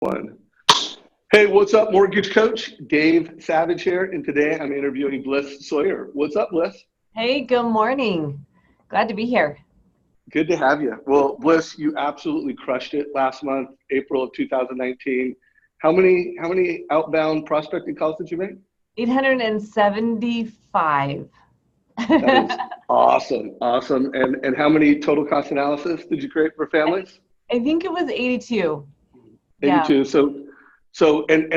One. Hey, what's up, mortgage coach? Dave Savage here, and today I'm interviewing Bliss Sawyer. What's up, Bliss? Hey, good morning. Glad to be here. Good to have you. Well, Bliss, you absolutely crushed it last month, April of 2019. How many outbound prospecting calls did you make? 875. That is awesome, awesome. And how many total cost analysis did you create for families? I think it was 82. Yeah. 82. So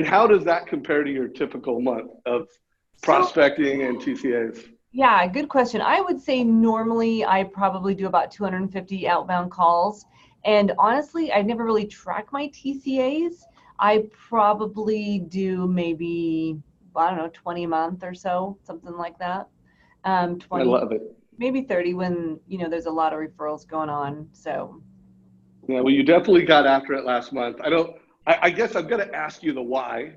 how does that compare to your typical month of So, prospecting and TCAs? yeah, good question. I would say normally I probably do about 250 outbound calls. And honestly, I never really track my TCAs. I probably do maybe, I don't know, 20 a month or so, something like that. I 20, love it. maybe 30 when, there's a lot of referrals going on. So, Yeah, well, you definitely got after it last month. I guess I'm going to ask you the why.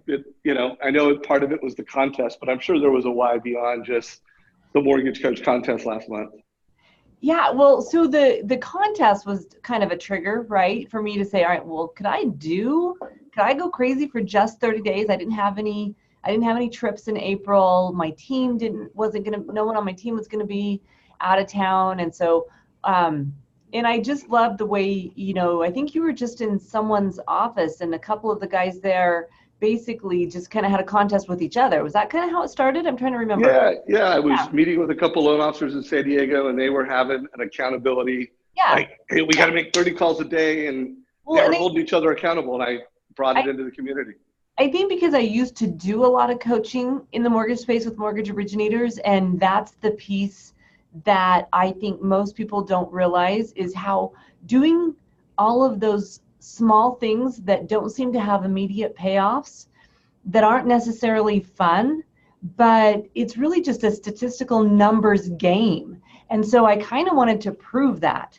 I know part of it was the contest, but I'm sure there was a why beyond just the mortgage coach contest last month. yeah, well, so the contest was kind of a trigger, right, for me to say, all right, well, could I go crazy for just 30 days? I didn't have any trips in April. My team no one on my team was gonna be out of town. And so and I just loved the way, I think you were just in someone's office and a couple of the guys there basically just kind of had a contest with each other. Was that kind of how it started? I'm trying to remember. Yeah. I Yeah. was meeting with a couple loan officers in San Diego, and they were having an accountability, Yeah. like, hey, we got to make 30 calls a day, and Well, they were and holding each other accountable, and I brought it I into the community. I think because I used to do a lot of coaching in the mortgage space with mortgage originators, and that's the piece that I think most people don't realize is how doing all of those small things that don't seem to have immediate payoffs, that aren't necessarily fun, but it's really just a statistical numbers game. And so I kind of wanted to prove that.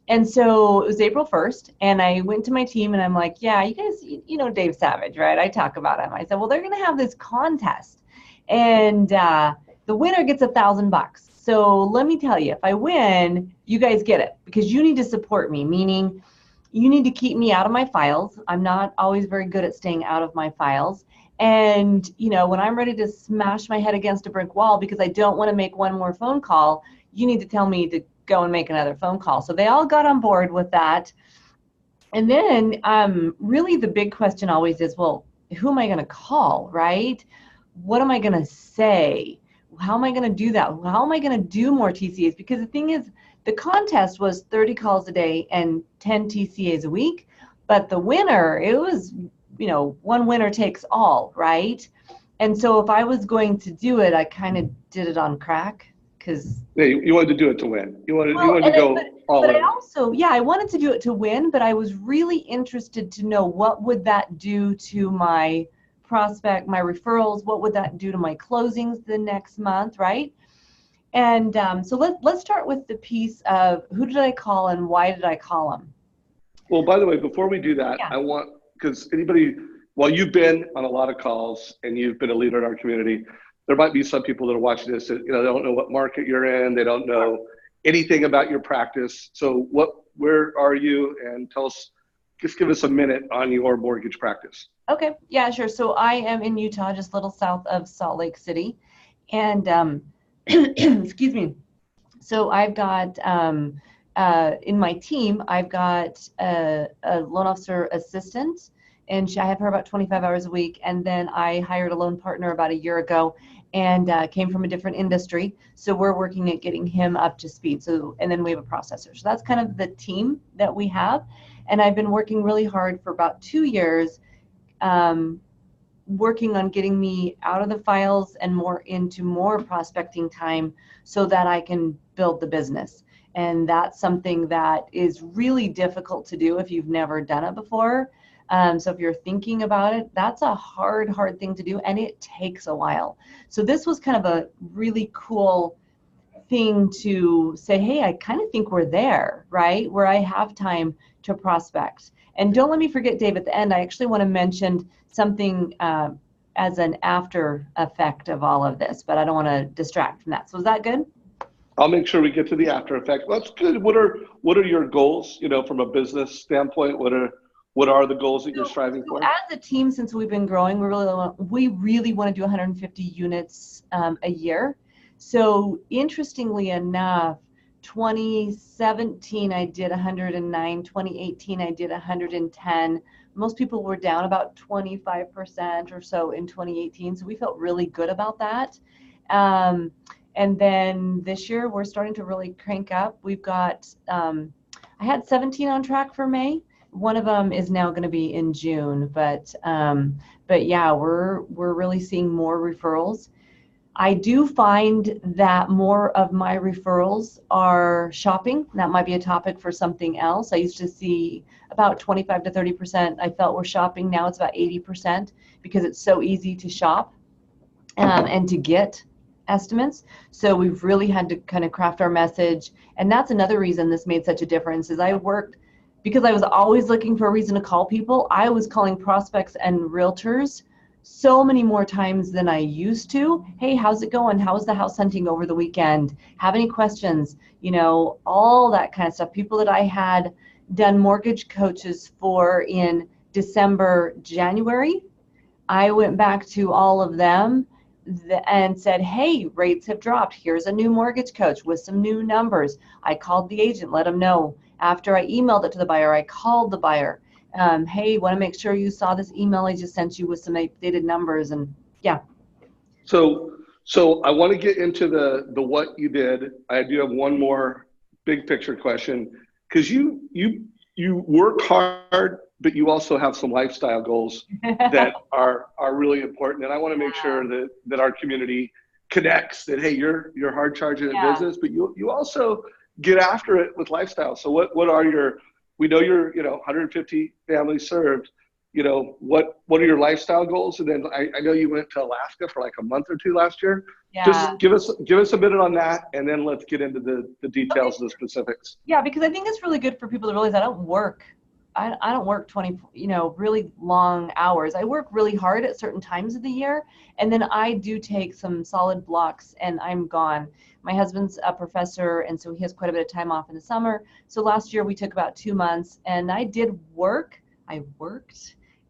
And so it was April 1st, and I went to my team and I'm like, yeah, you guys, you know Dave Savage, right? I talk about him. I said, well, they're going to have this contest, and the winner gets $1,000. So let me tell you, if I win, you guys get it because you need to support me, meaning you need to keep me out of my files. I'm not always very good at staying out of my files. And, when I'm ready to smash my head against a brick wall because I don't want to make one more phone call, you need to tell me to go and make another phone call. So they all got on board with that. And then really the big question always is, well, who am I going to call, right? What am I going to say? How am I going to do that? How am I going to do more TCAs? Because the thing is, the contest was 30 calls a day and 10 TCAs a week. But the winner, it was, one winner takes all, right? And so if I was going to do it, I kind of did it on crack. Yeah, you wanted to do it to win. You wanted to But go all in. I also, yeah, I wanted to do it to win, but I was really interested to know what would that do to my prospect, my referrals, what would that do to my closings the next month, right? And so let's start with the piece of who did I call and why did I call them? Well, by the way, before we do that, Yeah. because while you've been on a lot of calls and you've been a leader in our community, there might be some people that are watching this that, they don't know what market you're in. They don't know anything about your practice. So where are you? And just give us a minute on your mortgage practice. Okay, yeah, sure. So I am in Utah, just a little south of Salt Lake City. And excuse me. So I've got, in my team, I've got a loan officer assistant, and I have her about 25 hours a week. And then I hired a loan partner about a year ago and came from a different industry. So we're working at getting him up to speed. So, and then we have a processor. So that's kind of the team that we have. And I've been working really hard for about 2 years, working on getting me out of the files and more into more prospecting time so that I can build the business. And that's something that is really difficult to do if you've never done it before. So if you're thinking about it, that's a hard thing to do, and it takes a while. So this was kind of a really cool thing to say, hey, I kind of think we're there, right? Where I have time to prospect. And don't let me forget, Dave, at the end, I actually want to mention something as an after effect of all of this, but I don't want to distract from that. So is that good? I'll make sure we get to the after effect. That's good. What are your goals, from a business standpoint? What are the goals that you're So, striving so for? as a team, since we've been growing, we really want to do 150 units a year. So interestingly enough, 2017 I did 109, 2018 I did 110. Most people were down about 25% or so in 2018, so we felt really good about that. Um, and then this year we're starting to really crank up. We've got I had 17 on track for May. One of them is now going to be in June, but yeah, we're really seeing more referrals. I do find that more of my referrals are shopping. That might be a topic for something else. I used to see about 25 to 30% I felt were shopping. Now it's about 80% because it's so easy to shop and to get estimates. So we've really had to kind of craft our message. And that's another reason this made such a difference is because I was always looking for a reason to call people, I was calling prospects and realtors so many more times than I used to. Hey, how's it going? How was the house hunting over the weekend? Have any questions? You know, all that kind of stuff. People that I had done mortgage coaches for in December, January, I went back to all of them and said, hey, rates have dropped. Here's a new mortgage coach with some new numbers. I called the agent, let them know. After I emailed it to the buyer, I called the buyer. Hey, want to make sure you saw this email I just sent you with some updated numbers. And yeah. So I want to get into the what you did. I do have one more big picture question, because you work hard, but you also have some lifestyle goals that are really important. And I want to make sure that our community connects that, hey, you're hard charging in business, but you also get after it with lifestyle. So what are we know you're 150 families served. What are your lifestyle goals? And then I know you went to Alaska for like a month or two last year. Yeah. Just give us a minute on that, and then let's get into the details of the specifics. Yeah, because I think it's really good for people to realize I don't work 20, really long hours. I work really hard at certain times of the year, and then I do take some solid blocks and I'm gone. My husband's a professor, and so he has quite a bit of time off in the summer. So last year we took about 2 months, and I worked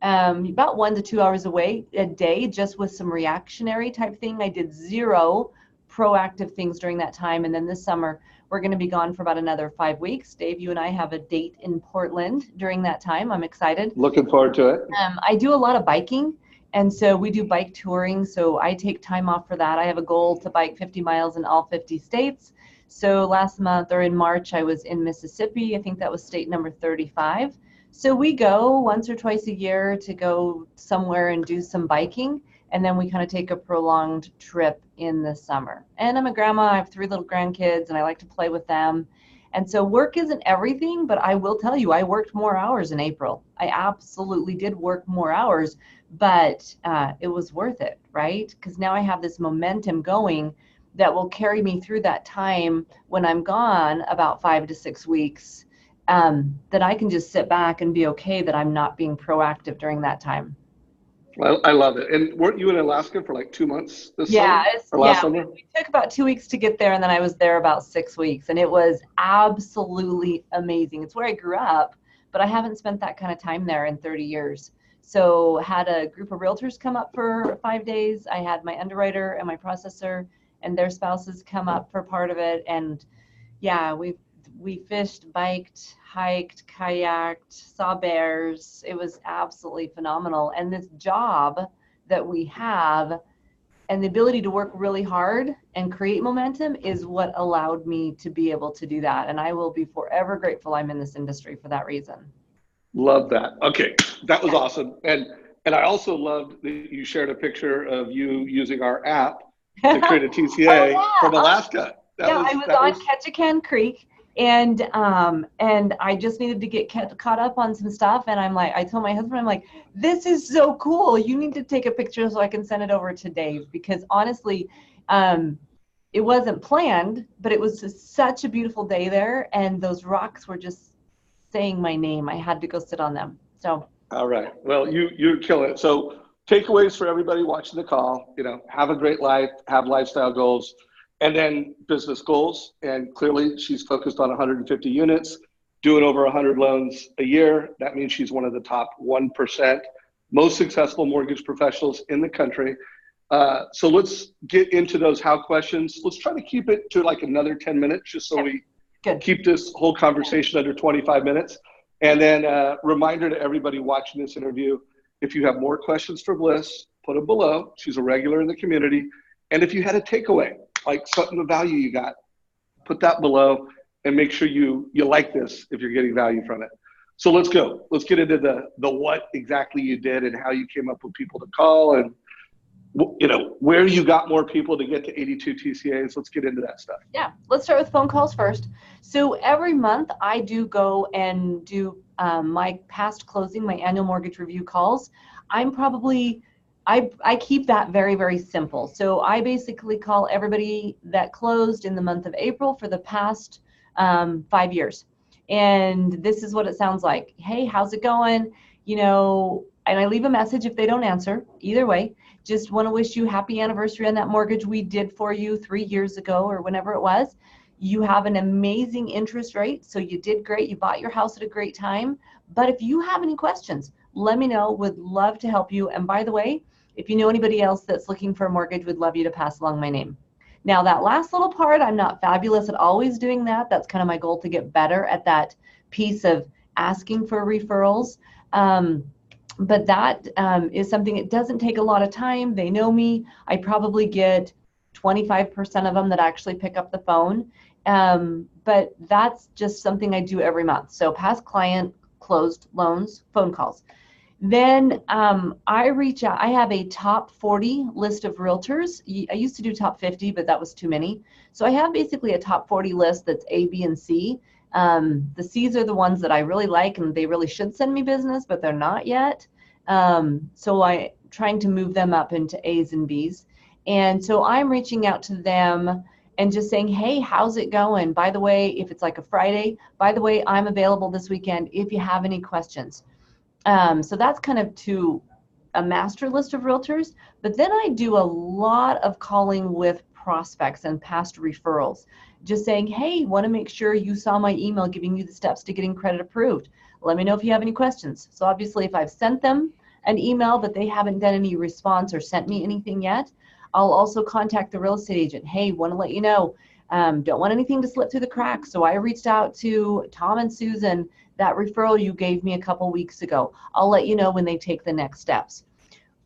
about 1 to 2 hours a day, just with some reactionary type thing. I did 0 proactive things during that time. And then this summer, we're going to be gone for about another 5 weeks. Dave, you and I have a date in Portland during that time. I'm excited. Looking forward to it. I do a lot of biking. And so we do bike touring. So I take time off for that. I have a goal to bike 50 miles in all 50 states. So last month, or in March, I was in Mississippi. I think that was state number 35. So we go once or twice a year to go somewhere and do some biking. And then we kind of take a prolonged trip in the summer. And I'm a grandma. I have 3 little grandkids, and I like to play with them. And so work isn't everything, but I will tell you, I worked more hours in April. I absolutely did work more hours, but it was worth it, right? Because now I have this momentum going that will carry me through that time when I'm gone about 5 to 6 weeks, that I can just sit back and be okay that I'm not being proactive during that time. Well, I love it. And weren't you in Alaska for like 2 months this summer? Or last summer? We took about 2 weeks to get there, and then I was there about 6 weeks, and it was absolutely amazing. It's where I grew up, but I haven't spent that kind of time there in 30 years. So had a group of realtors come up for 5 days. I had my underwriter and my processor and their spouses come up for part of it. And yeah, we fished, biked, hiked, kayaked, saw bears. It was absolutely phenomenal. And this job that we have and the ability to work really hard and create momentum is what allowed me to be able to do that. And I will be forever grateful I'm in this industry for that reason. Love that. Okay, that was awesome. And I also loved that you shared a picture of you using our app to create a TCA from Alaska. I was on Ketchikan Creek. And I just needed to get caught up on some stuff. And I told my husband, I'm like, this is so cool. You need to take a picture so I can send it over to Dave, because honestly, it wasn't planned, but it was just such a beautiful day there. And those rocks were just saying my name. I had to go sit on them. So. All right. Well, you're killing it. So takeaways for everybody watching the call, have a great life, have lifestyle goals. And then business goals, and clearly she's focused on 150 units. doing over 100 loans a year. That means she's one of the top 1% most successful mortgage professionals in the country. So let's get into those how questions. Let's try to keep it to like another 10 minutes, just so we keep this whole conversation under 25 minutes. And then reminder to everybody watching this interview, if you have more questions for Bliss, put them below. She's a regular in the community. And if you had a takeaway, like something of value you got, put that below and make sure you like this if you're getting value from it. So let's go. Let's get into the what exactly you did and how you came up with people to call and where you got more people to get to 82 TCAs. Let's get into that stuff. Yeah, let's start with phone calls first. So every month I do go and do my past closing, my annual mortgage review calls. I keep that very, very simple. So I basically call everybody that closed in the month of April for the past 5 years. And this is what it sounds like. Hey, how's it going? And I leave a message if they don't answer. Either way, just want to wish you happy anniversary on that mortgage we did for you 3 years ago or whenever it was. You have an amazing interest rate, so you did great. You bought your house at a great time. But if you have any questions, let me know. Would love to help you. And by the way, if you know anybody else that's looking for a mortgage, would love you to pass along my name. Now, that last little part, I'm not fabulous at always doing that. That's kind of my goal, to get better at that piece of asking for referrals. But that is something, it doesn't take a lot of time. They know me. I probably get 25% of them that actually pick up the phone. But that's just something I do every month. So past client, closed loans, phone calls. Then I reach out. I have a top 40 list of realtors. I used to do top 50, but that was too many. So I have basically a top 40 list that's A, B, and C. The C's are the ones that I really like, and they really should send me business, but they're not yet. So I'm trying to move them up into A's and B's. And so I'm reaching out to them and just saying, hey, how's it going? By the way, if it's like a Friday, by the way, I'm available this weekend if you have any questions. So that's kind of to a master list of realtors. But then I do a lot of calling with prospects and past referrals, just saying, hey, want to make sure you saw my email giving you the steps to getting credit approved. Let me know if you have any questions. So obviously, if I've sent them an email but they haven't done any response or sent me anything yet, I'll also contact the real estate agent. Hey, want to let you know, don't want anything to slip through the cracks. So I reached out to Tom and Susan, that referral you gave me a couple weeks ago. I'll let you know when they take the next steps.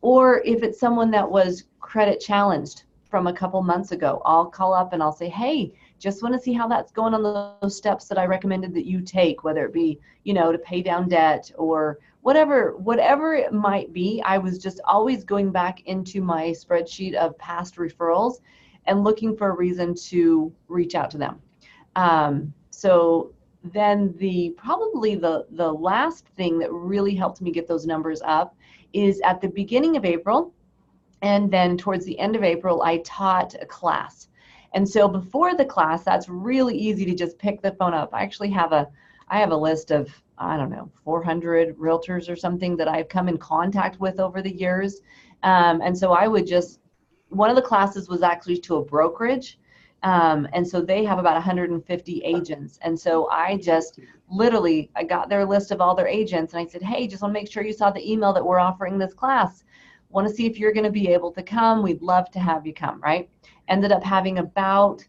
Or if it's someone that was credit challenged from a couple months ago, I'll call up and I'll say, hey, just want to see how that's going on those steps that I recommended that you take, whether it be, to pay down debt or whatever it might be. I was just always going back into my spreadsheet of past referrals and looking for a reason to reach out to them. So then probably the last thing that really helped me get those numbers up is at the beginning of April, and then towards the end of April, I taught a class. And so before the class, that's really easy to just pick the phone up. I actually have a list of, 400 realtors or something that I've come in contact with over the years. And so one of the classes was actually to a brokerage. And so they have about 150 agents. And so I got their list of all their agents, and I said, hey, just want to make sure you saw the email that we're offering this class. Want to see if you're going to be able to come. We'd love to have you come, right? Ended up having about,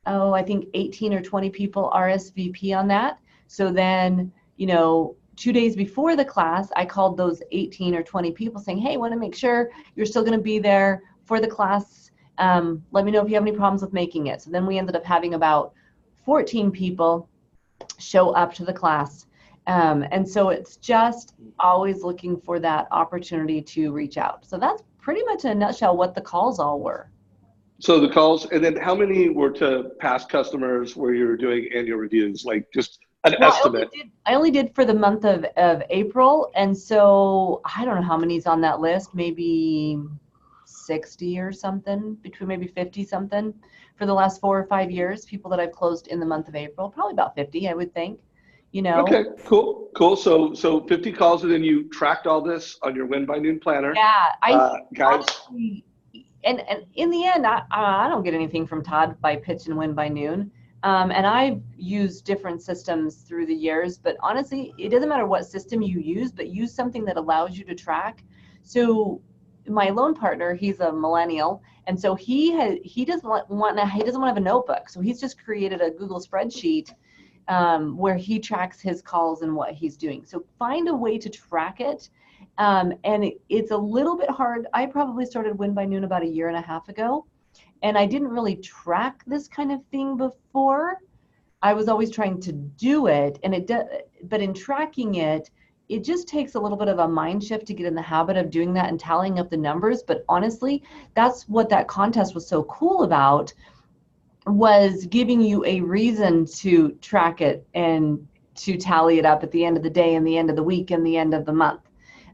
I think 18 or 20 people RSVP on that. So then, 2 days before the class, I called those 18 or 20 people saying, hey, want to make sure you're still going to be there for the class. Let me know if you have any problems with making it. So then we ended up having about 14 people show up to the class. And so it's just always looking for that opportunity to reach out. So that's pretty much in a nutshell what the calls all were. So the calls, and then how many were to past customers where you were doing annual reviews, like just an estimate? I only did for the month of April. And so I don't know how many's on that list, maybe 60 or something, between maybe 50 something for the last 4 or 5 years, people that I've closed in the month of April, probably about 50, I would think, Okay, cool. So 50 calls, and then you tracked all this on your Win by Noon planner. Yeah, guys. And in the end, I don't get anything from Todd by pitch and Win by Noon, And I've used different systems through the years, but honestly, it doesn't matter what system you use, but use something that allows you to track. So my loan partner, he's a millennial, and so he doesn't want to have a notebook. So he's just created a Google spreadsheet where he tracks his calls and what he's doing. So find a way to track it. And it's a little bit hard. I probably started Win by Noon about 1.5 years ago. And I didn't really track this kind of thing before. I was always trying to do it, but in tracking it, it just takes a little bit of a mind shift to get in the habit of doing that and tallying up the numbers. But honestly, that's what that contest was so cool about, was giving you a reason to track it and to tally it up at the end of the day and the end of the week and the end of the month.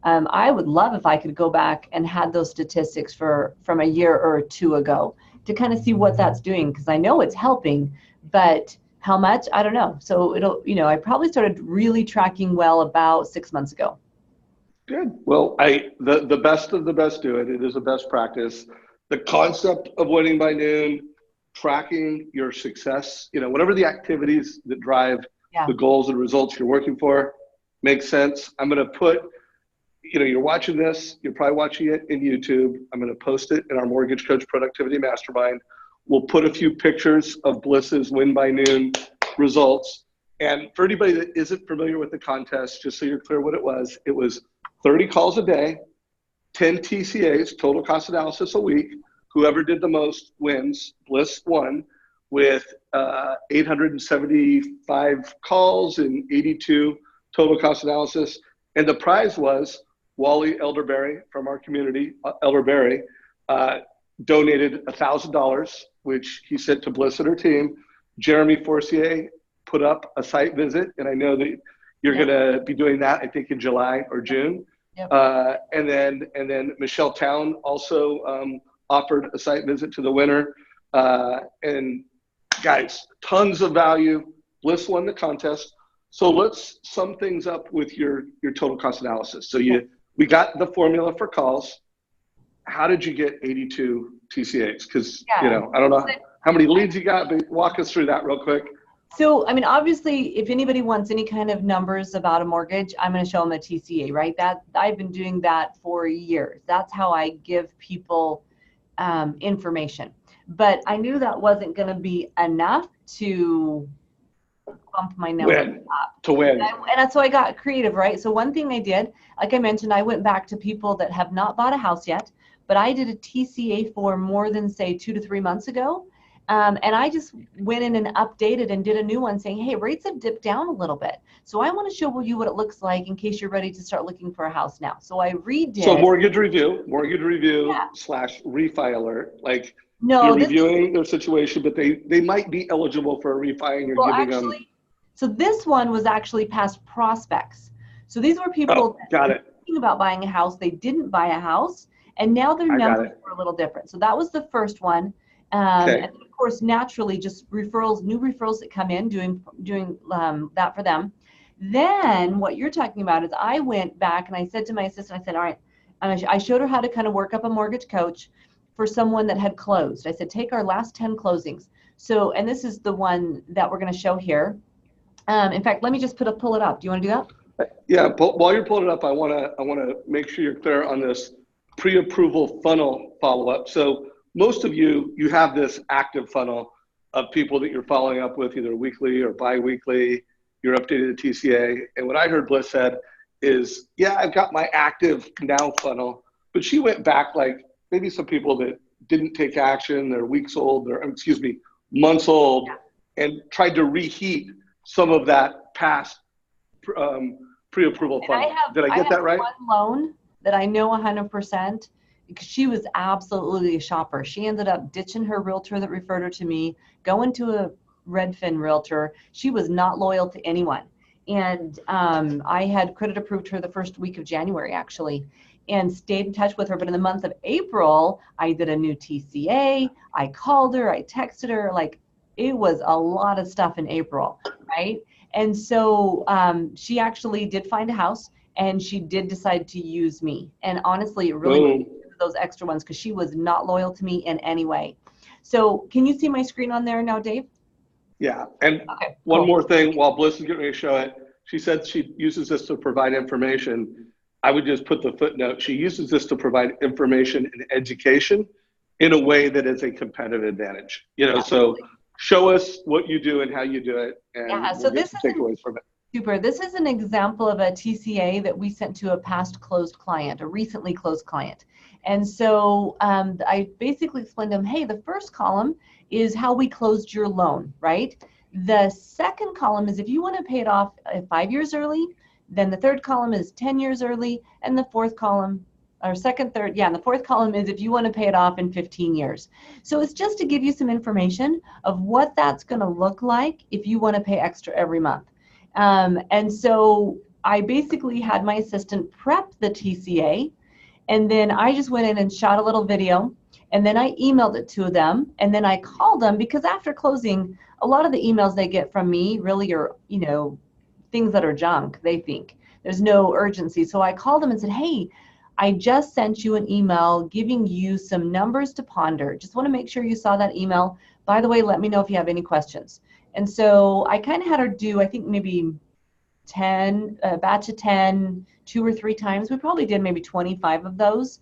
I would love if I could go back and had those statistics from 1 year or 2 ago to kind of see what that's doing, because I know it's helping, but how much, I don't know. So I probably started really tracking well about 6 months ago. Good. Well, the best of the best do it. It is a best practice. The concept of winning by noon, tracking your success, whatever the activities that drive the goals and results you're working for, makes sense. I'm going to put, you're watching this, you're probably watching it in YouTube. I'm going to post it in our Mortgage Coach Productivity Mastermind. We'll put a few pictures of Bliss's Win by Noon results. And for anybody that isn't familiar with the contest, just so you're clear what it was 30 calls a day, 10 TCAs, total cost analysis a week. Whoever did the most wins. Bliss won with 875 calls and 82 total cost analysis. And the prize was Wally Elderberry from our community, Elderberry, donated $1,000, which he sent to Bliss and her team. Jeremy Forcier put up a site visit, and I know that you're going to be doing that, I think, in July or June. Yep. And then Michelle Town also offered a site visit to the winner. And guys, tons of value. Bliss won the contest. So let's sum things up with your total cost analysis. So we got the formula for calls. How did you get 82 TCAs? Because, I don't know how many leads you got, but walk us through that real quick. So, obviously, if anybody wants any kind of numbers about a mortgage, I'm going to show them a TCA, right? That I've been doing that for years. That's how I give people information. But I knew that wasn't going to be enough to bump my numbers up. To win. And so I got creative, right? So one thing I did, like I mentioned, I went back to people that have not bought a house yet, but I did a TCA for more than, say, 2 to 3 months ago. And I just went in and updated and did a new one saying, hey, rates have dipped down a little bit. So I want to show you what it looks like in case you're ready to start looking for a house now. So I redid. So mortgage review / refi alert. Like, you're reviewing their situation, but they might be eligible for a refi, and you're giving them. So this one was actually past prospects. So these were people that were thinking about buying a house. They didn't buy a house, and now their numbers were a little different. So that was the first one. And of course, naturally, just new referrals that come in, doing that for them. Then what you're talking about is I went back and I said to my assistant, I said, all right, I showed her how to kind of work up a mortgage coach for someone that had closed. I said, take our last 10 closings. So, and this is the one that we're going to show here. In fact, let me just pull it up. Do you want to do that? Yeah. While you're pulling it up, I want to make sure you're clear on this pre-approval funnel follow-up. So most of you have this active funnel of people that you're following up with either weekly or bi-weekly. You're updating the TCA. And what I heard Bliss said is, I've got my active now funnel, but she went back like maybe some people that didn't take action, they're weeks old, months old, and tried to reheat some of that past pre-approval funnel. Did I get that right? One loan that I know 100%, because she was absolutely a shopper. She ended up ditching her realtor that referred her to me, going to a Redfin realtor. She was not loyal to anyone. And I had credit approved her the first week of January, actually, and stayed in touch with her. But in the month of April, I did a new TCA. I called her, I texted her, like, it was a lot of stuff in April, right? And so she actually did find a house, and she did decide to use me. And honestly, it really those extra ones, because she was not loyal to me in any way. So can you see my screen on there now, Dave? Yeah. And Okay, one cool. more thing, while Bliss is getting ready to show it, she said she uses this to provide information. I would just put the footnote. She uses this to provide information and education in a way that is a competitive advantage. So Absolutely. show us what you do and how you do it, and Yeah, we'll so get this some is takeaways from it. super. This is an example of a TCA that we sent to a past closed client, a recently closed client. And so I basically explained to them, hey, the first column is how we closed your loan, right? The second column is if you want to pay it off 5 years early, then the third column is 10 years early, and the fourth column, or second, third, yeah, and the fourth column is if you want to pay it off in 15 years. So it's just to give you some information of what that's going to look like if you want to pay extra every month. And so I basically had my assistant prep the TCA, and then I just went in and shot a little video, and then I emailed it to them, and then I called them because after closing, a lot of the emails they get from me really are, things that are junk, they think. There's no urgency. So I called them and said, hey, I just sent you an email giving you some numbers to ponder. Just want to make sure you saw that email. By the way, let me know if you have any questions. And so I kind of had her do, I think maybe 10, a batch of 10, 2 or 3 times. We probably did maybe 25 of those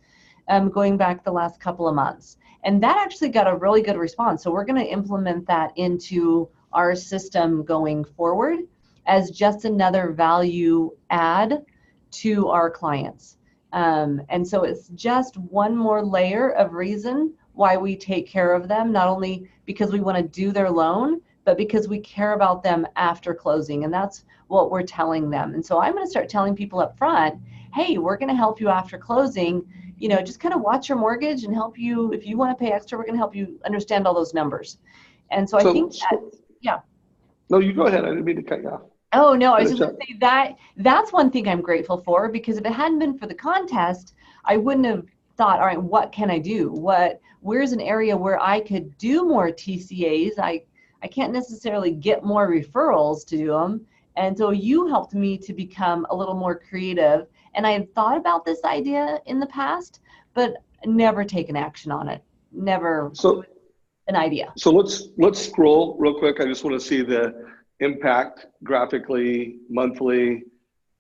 going back the last couple of months. And that actually got a really good response. So we're going to implement that into our system going forward as just another value add to our clients. And so it's just one more layer of reason why we take care of them, not only because we want to do their loan, but because we care about them after closing. And that's what we're telling them. And so I'm going to start telling people up front, hey, we're going to help you after closing. Just kind of watch your mortgage and help you. If you want to pay extra, we're going to help you understand all those numbers. And so I think that, yeah. No, you go ahead. I didn't mean to cut you off. Oh, no, I was just going to say that's one thing I'm grateful for, because if it hadn't been for the contest, I wouldn't have thought, all right, what can I do? Where's an area where I could do more TCAs? I can't necessarily get more referrals to do them. And so you helped me to become a little more creative. And I had thought about this idea in the past, but never taken action on it. Never an idea. So let's scroll real quick. I just want to see the impact graphically, monthly,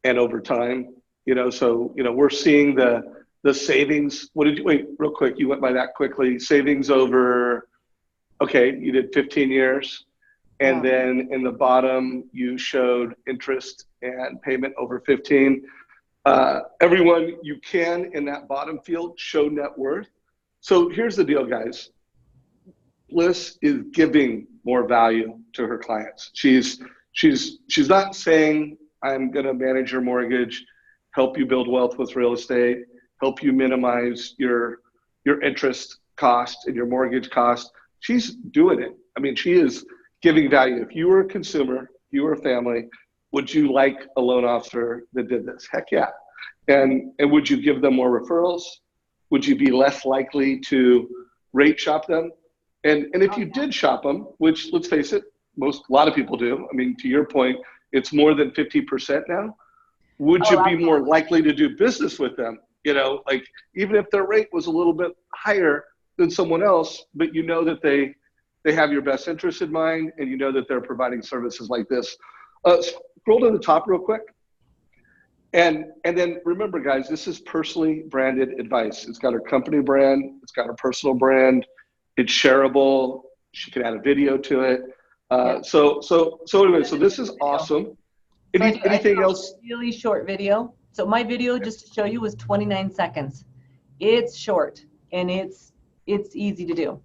and over time. We're seeing the savings. Wait, real quick, you went by that quickly. Savings over, okay, you did 15 years. And then in the bottom, you showed interest and payment over 15. Everyone, you can, in that bottom field, show net worth. So here's the deal, guys. Bliss is giving more value to her clients. She's not saying, I'm going to manage your mortgage, help you build wealth with real estate, help you minimize your interest cost and your mortgage cost. She's doing it. I mean, she is giving value. If you were a consumer, if you were a family, would you like a loan officer that did this? Heck yeah. And would you give them more referrals? Would you be less likely to rate shop them? And if you did shop them, which, let's face it, a lot of people do. I mean, to your point, it's more than 50% now. Would you be more likely to do business with them? Like, even if their rate was a little bit higher than someone else, but that they have your best interest in mind, and that they're providing services like this. Scroll to the top real quick. And then remember, guys, this is personally branded advice. It's got her company brand. It's got her personal brand. It's shareable. She can add a video to it. So anyway, so this is awesome. Anything else? Really short video. So my video, just to show you, was 29 seconds. It's short and it's easy to do.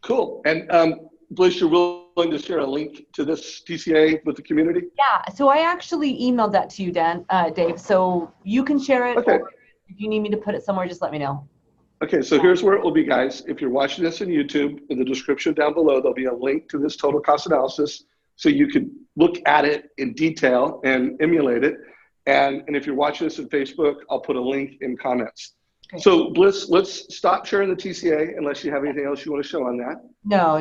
Cool. And Bliss, you're willing to share a link to this TCA with the community? Yeah. So I actually emailed that to you, Dave. So you can share it. Okay. Or if you need me to put it somewhere, just let me know. Okay, so here's where it will be, guys. If you're watching this on YouTube, in the description down below, there'll be a link to this total cost analysis, so you can look at it in detail and emulate it. And if you're watching this on Facebook, I'll put a link in comments. Okay. So Bliss, let's stop sharing the TCA unless you have anything else you want to show on that. No.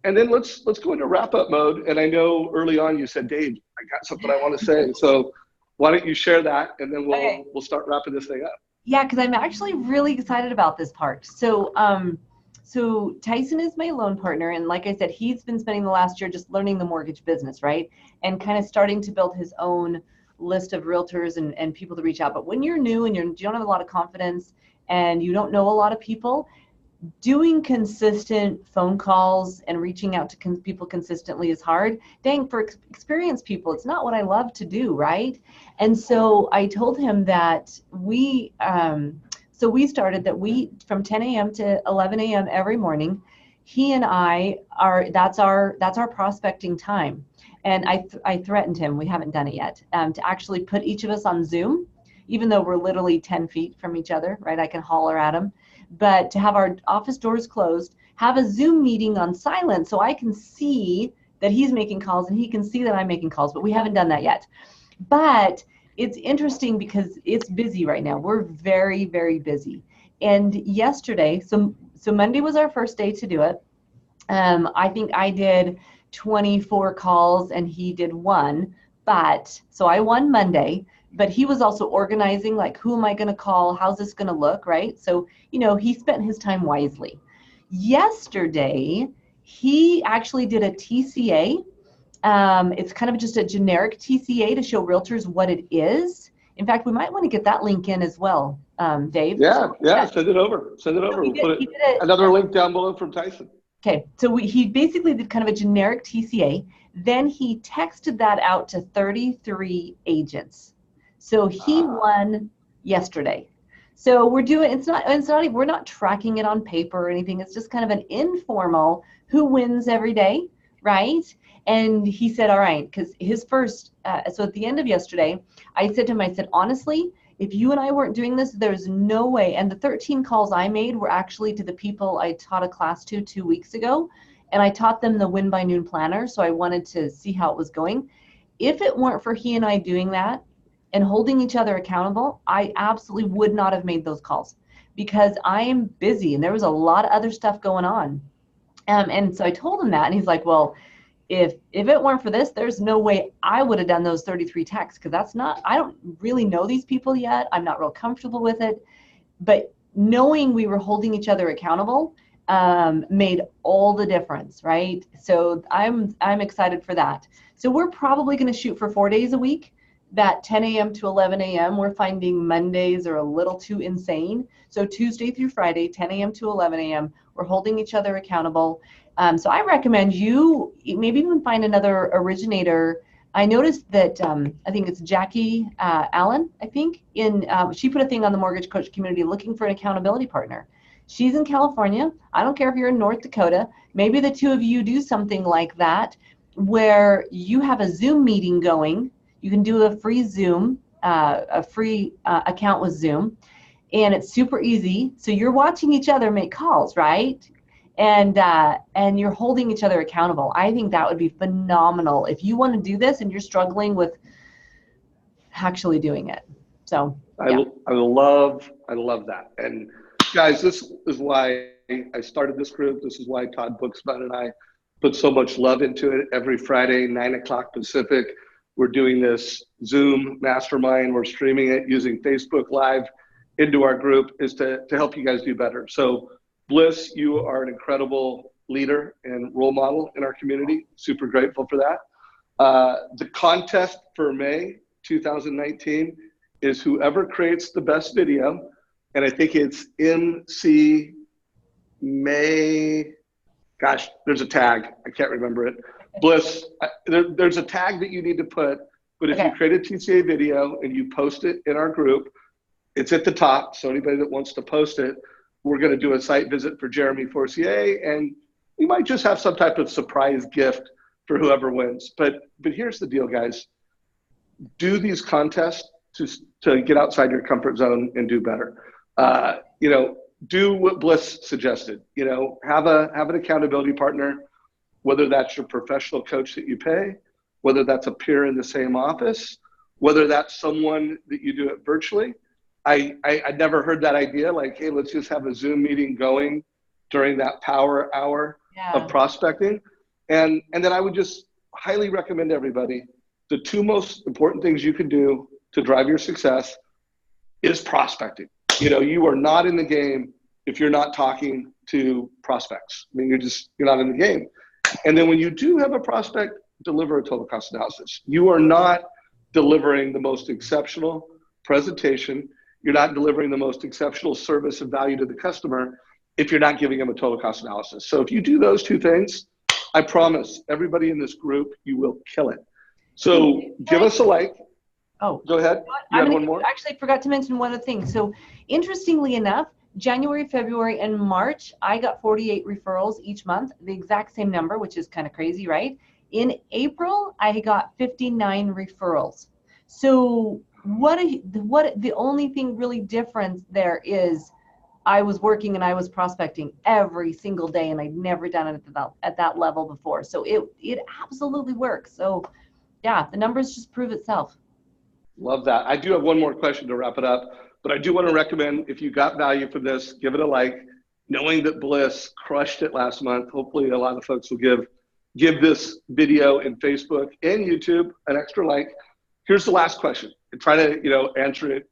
And then let's go into wrap up mode. And I know early on you said, Dave, I got something I want to say. So why don't you share that, and then we'll start wrapping this thing up. Yeah, because I'm actually really excited about this part. So so Tyson is my loan partner. And like I said, he's been spending the last year just learning the mortgage business, right? And kind of starting to build his own list of realtors and people to reach out. But when you're new and you don't have a lot of confidence and you don't know a lot of people, doing consistent phone calls and reaching out to people consistently is hard. Dang, for experienced people, it's not what I love to do, right? And so I told him that we started that from 10 a.m. to 11 a.m. every morning, he and I that's our prospecting time. And I threatened him, we haven't done it yet, to actually put each of us on Zoom, even though we're literally 10 feet from each other, right? I can holler at him. But to have our office doors closed, have a Zoom meeting on silent so I can see that he's making calls and he can see that I'm making calls, but we haven't done that yet. But it's interesting because it's busy right now. We're very, very busy. And yesterday, so Monday was our first day to do it. I think I did 24 calls and he did 1, so I won Monday. But he was also organizing, like, who am I going to call? How's this going to look, right? So, he spent his time wisely. Yesterday, he actually did a TCA. It's kind of just a generic TCA to show realtors what it is. In fact, we might want to get that link in as well, Dave. Yeah, send it over. We'll put another link down below from Tyson. Okay, so he basically did kind of a generic TCA. Then he texted that out to 33 agents. So he won yesterday. So we're not tracking it on paper or anything. It's just kind of an informal who wins every day, right? And he said, all right, because his first, so at the end of yesterday, I said to him, honestly, if you and I weren't doing this, there's no way. And the 13 calls I made were actually to the people I taught a class to 2 weeks ago. And I taught them the Win by Noon planner. So I wanted to see how it was going. If it weren't for he and I doing that, and holding each other accountable, I absolutely would not have made those calls because I am busy and there was a lot of other stuff going on. And so I told him that, and he's like, well, if it weren't for this, there's no way I would have done those 33 texts because I don't really know these people yet. I'm not real comfortable with it. But knowing we were holding each other accountable made all the difference, right? So I'm excited for that. So we're probably going to shoot for 4 days a week. That 10 a.m. to 11 a.m. We're finding Mondays are a little too insane. So Tuesday through Friday, 10 a.m. to 11 a.m. We're holding each other accountable. So I recommend you maybe even find another originator. I noticed that I think it's Jackie Allen, I think, she put a thing on the mortgage coach community looking for an accountability partner. She's in California. I don't care if you're in North Dakota. Maybe the two of you do something like that where you have a Zoom meeting going. You can do a free Zoom, a free account with Zoom, and it's super easy. So you're watching each other make calls, right? And you're holding each other accountable. I think that would be phenomenal if you want to do this and you're struggling with actually doing it. So yeah. I love that. And guys, this is why I started this group. This is why Todd Booksman and I put so much love into it. Every Friday, 9:00 Pacific. We're doing this Zoom Mastermind. We're streaming it using Facebook Live into our group is to help you guys do better. So Bliss, you are an incredible leader and role model in our community. Super grateful for that. The contest for May 2019 is whoever creates the best video. And I think it's MC May. Gosh, there's a tag. I can't remember it. Bliss, there's a tag that you need to put, but if you create a TCA video and you post it in our group, it's at the top. So anybody that wants to post it, we're going to do a site visit for Jeremy Forcier, and we might just have some type of surprise gift for whoever wins. But here's the deal, guys. Do these contests to get outside your comfort zone and do better. Do what Bliss suggested. Have an accountability partner. Whether that's your professional coach that you pay, whether that's a peer in the same office, whether that's someone that you do it virtually. I never heard that idea, like, hey, let's just have a Zoom meeting going during that power hour of prospecting. And then I would just highly recommend everybody, the two most important things you can do to drive your success is prospecting. You are not in the game if you're not talking to prospects. I mean, you're not in the game. And then when you do have a prospect, deliver a total cost analysis. You are not delivering the most exceptional presentation. You're not delivering the most exceptional service and value to the customer if you're not giving them a total cost analysis. So if you do those two things, I promise everybody in this group, you will kill it. So give us a like. Oh, go ahead. You had one more? Actually, I forgot to mention one other thing. So interestingly enough, January, February, and March, I got 48 referrals each month, the exact same number, which is kind of crazy, right? In April, I got 59 referrals. So the only thing really different there is I was working and I was prospecting every single day, and I'd never done it at that level before. So it absolutely works. So yeah, the numbers just prove itself. Love that. I do have one more question to wrap it up, but I do want to recommend, if you got value from this, give it a like. Knowing that Bliss crushed it last month, hopefully a lot of folks will give this video in Facebook and YouTube an extra like. Here's the last question, and try to answer it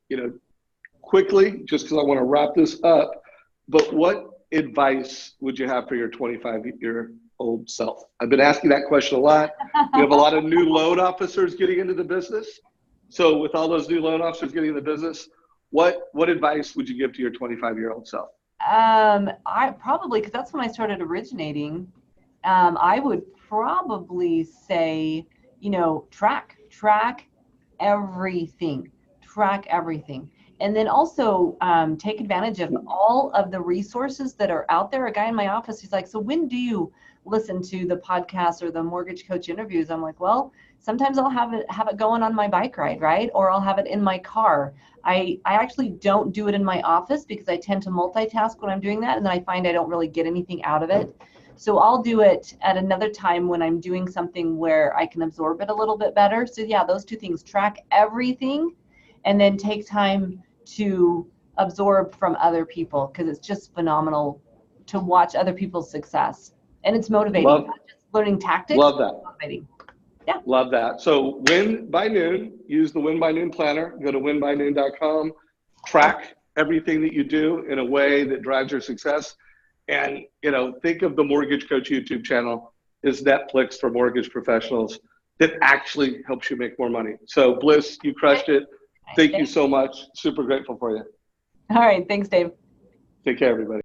quickly, just because I want to wrap this up. But what advice would you have for your 25-year-old self? I've been asking that question a lot. We have a lot of new loan officers getting into the business. So with all those new loan officers getting into the business, what advice would you give to your 25-year-old self? I probably, because that's when I started originating, I would probably say, track everything. And then also take advantage of all of the resources that are out there. A guy in my office, he's like, so when do you listen to the podcast or the mortgage coach interviews? I'm like, well, sometimes I'll have it going on my bike ride, right? Or I'll have it in my car. I actually don't do it in my office because I tend to multitask when I'm doing that, and then I find I don't really get anything out of it. So I'll do it at another time when I'm doing something where I can absorb it a little bit better. So yeah, those two things: track everything, and then take time to absorb from other people, because it's just phenomenal to watch other people's success, and it's motivating. Not just learning tactics. Love that. It's motivating. Yeah. Love that. So Win by Noon, use the Win by Noon planner. Go to winbynoon.com. Track everything that you do in a way that drives your success. And think of the Mortgage Coach YouTube channel as Netflix for mortgage professionals that actually helps you make more money. So Bliss, you crushed it. Thank you so much. Super grateful for you. All right. Thanks, Dave. Take care, everybody.